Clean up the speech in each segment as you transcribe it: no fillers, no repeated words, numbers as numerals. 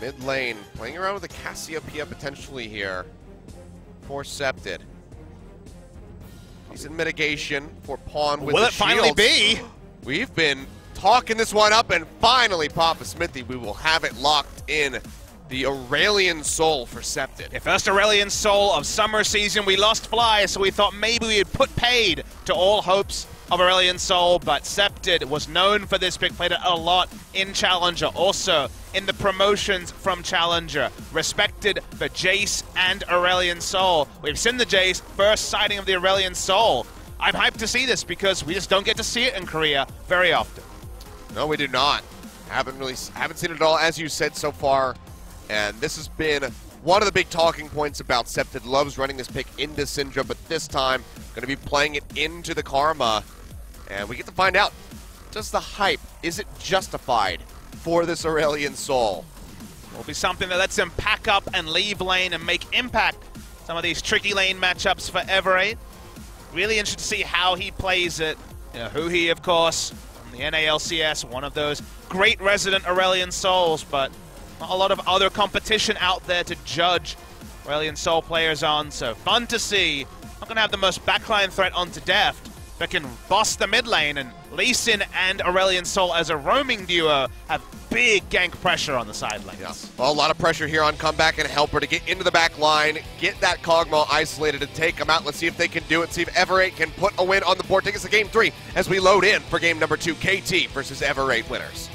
Mid lane, playing around with a Cassiopeia potentially here for Septed. Decent mitigation for Pawn with Will the it finally shields. be? We've been talking this one up, and finally, Papa Smithy, we will have it locked in. The Aurelian Soul for Septed. The first Aurelian Soul of summer season. We lost Fly, so we thought maybe we'd put paid to all hopes of Aurelian Soul, but Septed was known for this pick, played it a lot in Challenger, also in the promotions from Challenger. Respected the Jace and Aurelian Soul. We've seen the Jace, first sighting of the Aurelian Soul. I'm hyped to see this because we just don't get to see it in Korea very often. No, we do not. Haven't seen it at all, as you said so far. And this has been one of the big talking points about Septed. Loves running this pick into Syndra, but this time going to be playing it into the Karma. And we get to find out, does the hype, is it justified for this Aurelian Soul? Will be something that lets him pack up and leave lane and make impact some of these tricky lane matchups for Everate. Really interested to see how he plays it. You know, who he, of course, from the NALCS, one of those great resident Aurelian Souls, but not a lot of other competition out there to judge Aurelian Soul players on, so fun to see. Not going to have the most backline threat onto Deft, but can boss the mid lane, and Lee Sin and Aurelian Soul as a roaming duo have big gank pressure on the side lanes. Yeah. Well, a lot of pressure here on Comeback and Helper to get into the back line, get that Kog'Maw isolated and take him out. Let's see if they can do it, see if Everate can put a win on the board. Take us to game 3 as we load in for game number 2, KT versus Everate winners.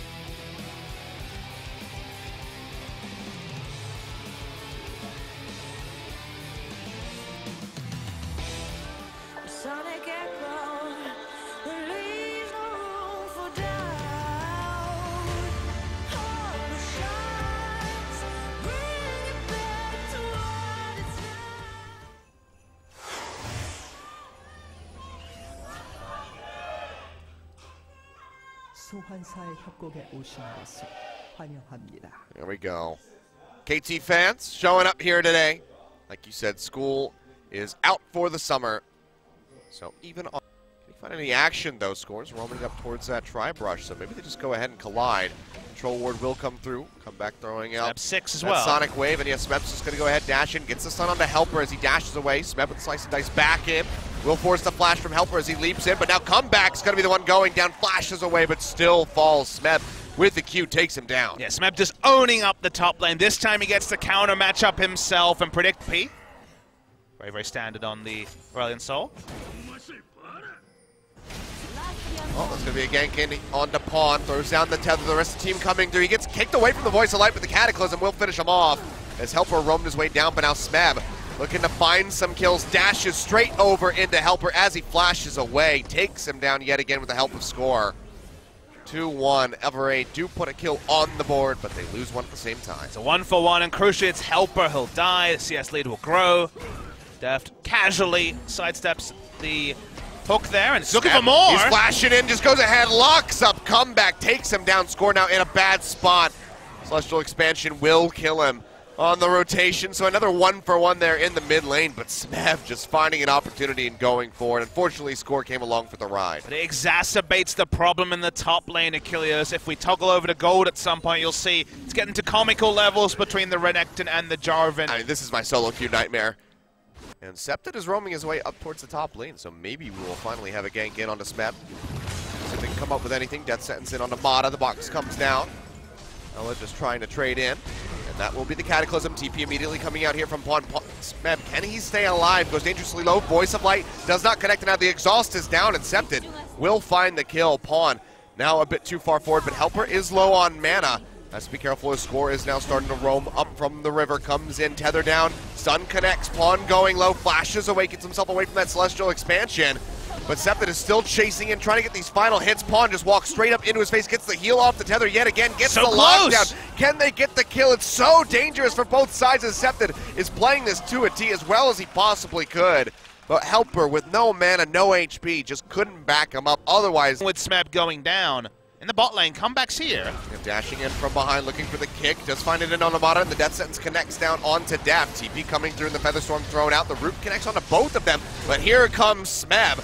소환사의 협곡에 오신 것을 환영합니다. There we go. KT fans showing up here today. Like you said, school is out for the summer. So even on... Can you find any action, though? Scores roaming up towards that tri-brush, so maybe they just go ahead and collide. Control ward will come through. Come back throwing out Smeb 6 as that well. Sonic Wave, and yes, Smeb's just going to go ahead, dash in, gets the stun on the Helper as he dashes away. Smeb with Slice and Dice back in. Will force the flash from Helper as he leaps in, but now Comeback's going to be the one going down, flashes away, but still falls. Smeb with the Q takes him down. Yeah, Smeb just owning up the top lane. This time he gets the counter matchup himself and predict P. Very, very standard on the Aurelian Soul. Oh, there's going to be a gank in onto Pawn. Throws down the tether. The rest of the team coming through. He gets kicked away from the Voice of Light, but the Cataclysm will finish him off as Helper roamed his way down, but now Smeb looking to find some kills. Dashes straight over into Helper as he flashes away. Takes him down yet again with the help of Score. 2-1. Everate do put a kill on the board, but they lose one at the same time. It's a 1-for-1, and crucially it's Helper. He'll die. The CS lead will grow. Deft casually sidesteps the hook there and looking for more. He's flashing in, just goes ahead, locks up, Comeback, takes him down. Score now in a bad spot. Celestial Expansion will kill him on the rotation, so another 1-for-1 there in the mid lane, but Smeb just finding an opportunity and going for it. Unfortunately, Score came along for the ride. But it exacerbates the problem in the top lane, Achilles. If we toggle over to gold at some point, you'll see it's getting to comical levels between the Renekton and the Jarvan. I mean, this is my solo queue nightmare. And Septed is roaming his way up towards the top lane, so maybe we will finally have a gank in onto Smeb. See if they can come up with anything. Death Sentence in onto Mata. The box comes down. Ella just trying to trade in. And that will be the Cataclysm. TP immediately coming out here from Pawn. Smeb, can he stay alive? Goes dangerously low. Voice of Light does not connect, and now the exhaust is down, and Septed will find the kill. Pawn now a bit too far forward, but Helper is low on mana. Has to be careful. His Score is now starting to roam up from the river. Comes in, tether down. Stun connects. Pawn going low. Flashes away. Gets himself away from that Celestial Expansion. But Septed is still chasing in, trying to get these final hits. Pawn just walks straight up into his face. Gets the heal off the tether yet again. Gets so the close. lockdown. Can they get the kill? It's so dangerous for both sides as Septed is playing this to a T as well as he possibly could. But Helper with no mana, no HP, just couldn't back him up. Otherwise, with Smeb going down in the bot lane, Comeback's here. Dashing in from behind, looking for the kick. Does find it in on Amada, and the Death Sentence connects down onto Deft. TP coming through, and the Featherstorm thrown out. The Root connects onto both of them, but here comes Smeb.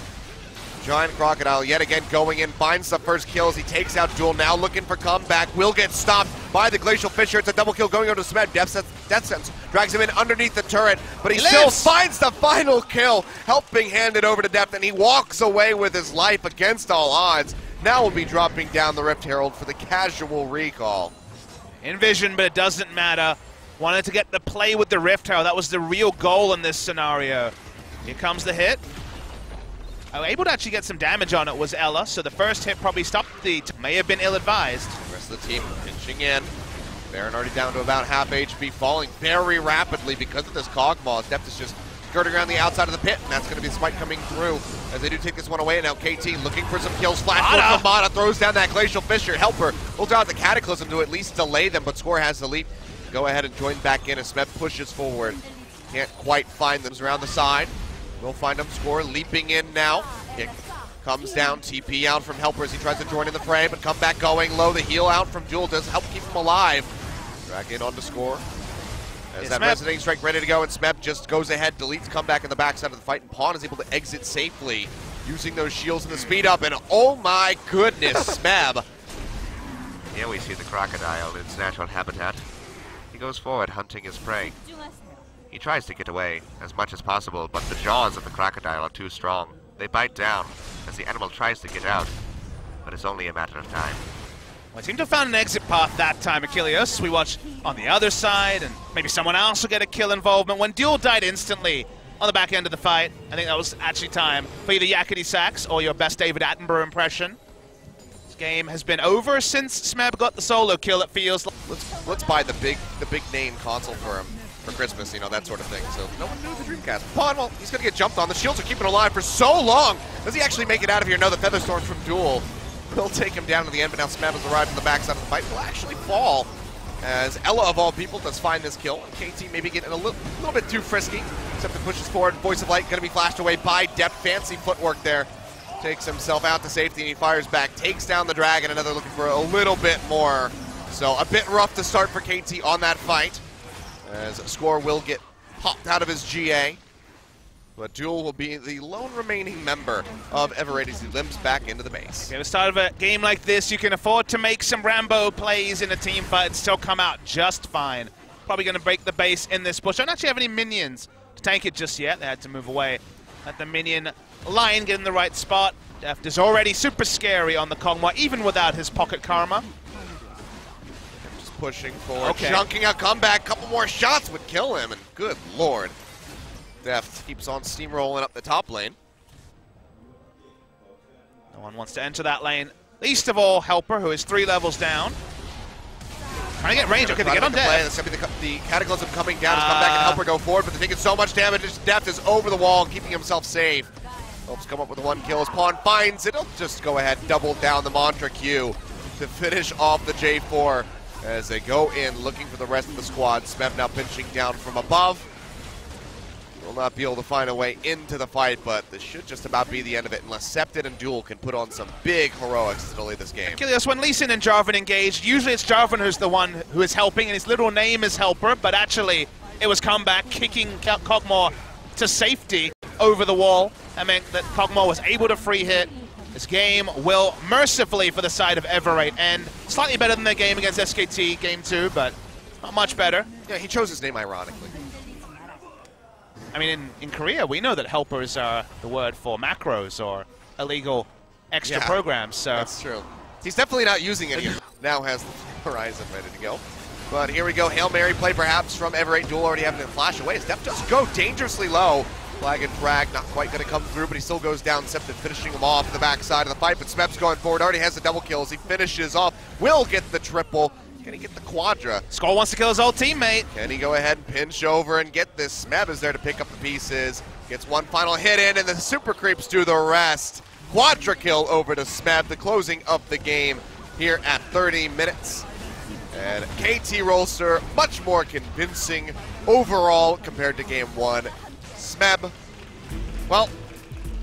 Giant Crocodile yet again going in, finds the first kills. He takes out Duel, now looking for comeback. Will get stopped by the Glacial Fissure. It's a double kill going over to Smeb. Death Sentence drags him in underneath the turret, but he still finds the final kill, helping hand it over to Depth, and he walks away with his life against all odds. Now we'll be dropping down the Rift Herald for the casual recall. Envision, but it doesn't matter. Wanted to get the play with the Rift Herald. That was the real goal in this scenario. Here comes the hit. Able to actually get some damage on it was Ella, so the first hit probably stopped the... May have been ill-advised. The rest of the team pinching in. Baron already down to about half HP, falling very rapidly because of this Cogmaw. Depth is just skirting around the outside of the pit, and that's going to be the Smite coming through as they do take this one away. And now KT looking for some kills. Flash from Mata throws down that Glacial Fissure. Helper will draw out the Cataclysm to at least delay them, but Score has the leap. Go ahead and join back in as Smeb pushes forward. Can't quite find them around the side. We'll find him. Score leaping in now. Kick comes down. TP out from Helper as he tries to join in the fray, but come back going low. The heal out from Duel does help keep him alive. Drag in onto Score. As that Resonating Strike ready to go, and Smeb just goes ahead, deletes comeback in the backside of the fight, and Pawn is able to exit safely using those shields and the speed up, and oh my goodness, Smeb. Here we see the crocodile in its natural habitat. He goes forward hunting his prey. He tries to get away as much as possible, but the jaws of the crocodile are too strong. They bite down as the animal tries to get out, but it's only a matter of time. Well, I seem to have found an exit path that time, Achilles. We watch on the other side, and maybe someone else will get a kill involvement. When Duel died instantly on the back end of the fight, I think that was actually time for either Yakety Sax or your best David Attenborough impression. This game has been over since Smeb got the solo kill, it feels like. Let's buy the big name console for him for Christmas, you know, that sort of thing. So no one knew the Dreamcast. Pawn, well, he's gonna get jumped on. The shields are keeping him alive for so long. Does he actually make it out of here? No, the Featherstorm from Duel will take him down to the end, but now Smeb has arrived on the backside of the fight. Will actually fall as Ella, of all people, does find this kill. And KT maybe getting a little bit too frisky. Except it pushes forward. Voice of Light gonna be flashed away by Depth. Fancy footwork there. Takes himself out to safety and he fires back. Takes down the Dragon. Another looking for a little bit more. So a bit rough to start for KT on that fight, as Score will get popped out of his GA. But Duel will be the lone remaining member of Everraid as he limps back into the base. Okay, at the start of a game like this, you can afford to make some Rambo plays in a team fight and still come out just fine. Probably going to break the base in this push. I don't actually have any minions to tank it just yet. They had to move away. Let the minion line get in the right spot. Deft is already super scary on the Kongwa, even without his pocket karma. Just pushing forward, chunking a comeback. Couple more shots would kill him, and good lord. Deft keeps on steamrolling up the top lane. No one wants to enter that lane. Least of all, Helper, who is 3 levels down. Trying to get range. Okay, they get on Deft. That's going to be the Cataclysm coming down. Come back and Helper go forward, but they're taking so much damage. Deft is over the wall, keeping himself safe. Helps come up with 1 kill. As Pawn finds it, he'll just go ahead, double down the Mantra Q to finish off the J4 as they go in looking for the rest of the squad. Smeb now pinching down from above. Will not be able to find a way into the fight, but this should just about be the end of it unless Septed and Duel can put on some big heroics to delay this game. Achilles, when Lee Sin and Jarvan engaged, usually it's Jarvan who's the one who is helping, and his literal name is Helper, but actually it was comeback, kicking Kog'Maw to safety over the wall. That meant that Kog'Maw was able to free hit. This game will mercifully for the side of Everraid end. Slightly better than their game against SKT Game 2, but not much better. Yeah, he chose his name ironically. I mean, in Korea, we know that helpers are the word for macros or illegal extra programs, so... That's true. He's definitely not using any. Now has the Horizon ready to go. But here we go, Hail Mary play perhaps from Everraid. Duel already having to flash away. Steph just go dangerously low. Flag and frag, not quite going to come through, but he still goes down. Septed finishing him off in the backside of the fight, but Smeb's going forward, already has the double kills. He finishes off, will get the triple. Can he get the quadra? Skull wants to kill his old teammate. Can he go ahead and pinch over and get this? Smeb is there to pick up the pieces. Gets 1 final hit in, and the super creeps do the rest. Quadra kill over to Smeb, the closing of the game here at 30 minutes. And KT roster, much more convincing overall compared to game 1. Smeb, well,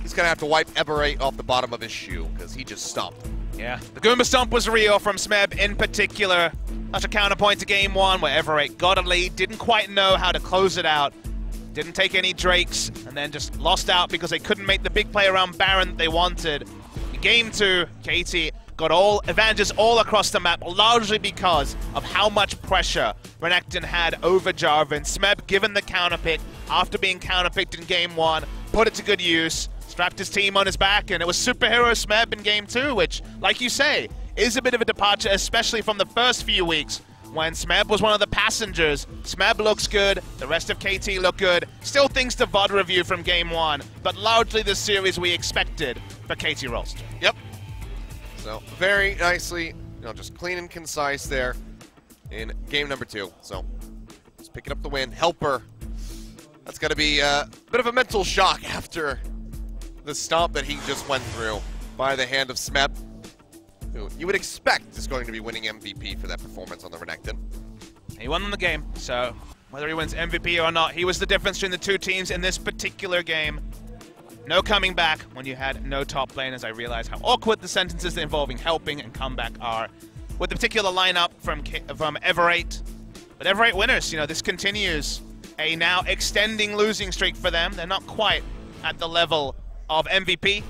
he's going to have to wipe Everraid off the bottom of his shoe because he just stomped. Yeah, the Goomba Stomp was real from Smeb in particular. Such a counterpoint to game 1 where Everraid got a lead, didn't quite know how to close it out. didn't take any Drakes, and then just lost out because they couldn't make the big play around Baron that they wanted. In Game 2, KT got all advantages all across the map, largely because of how much pressure Renekton had over Jarvan. Smeb, given the counter pick, after being counter picked in Game 1, put it to good use, strapped his team on his back, and it was superhero Smeb in Game 2, which, like you say, is a bit of a departure, especially from the first few weeks, when Smeb was one of the passengers. Smeb looks good, the rest of KT look good. Still things to VOD review from Game 1, but largely the series we expected for KT Rolster. Yep. So very nicely, just clean and concise there in game number 2. So just picking up the win. Helper. That's got to be a bit of a mental shock after the stomp that he just went through by the hand of Smeb, who you would expect is going to be winning MVP for that performance on the Renekton. He won the game, so whether he wins MVP or not, he was the difference between the two teams in this particular game. No coming back when you had no top lane, as I realize how awkward the sentences involving helping and comeback are with the particular lineup from Ever8. But Ever8 winners, this continues a now extending losing streak for them. They're not quite at the level of MVP.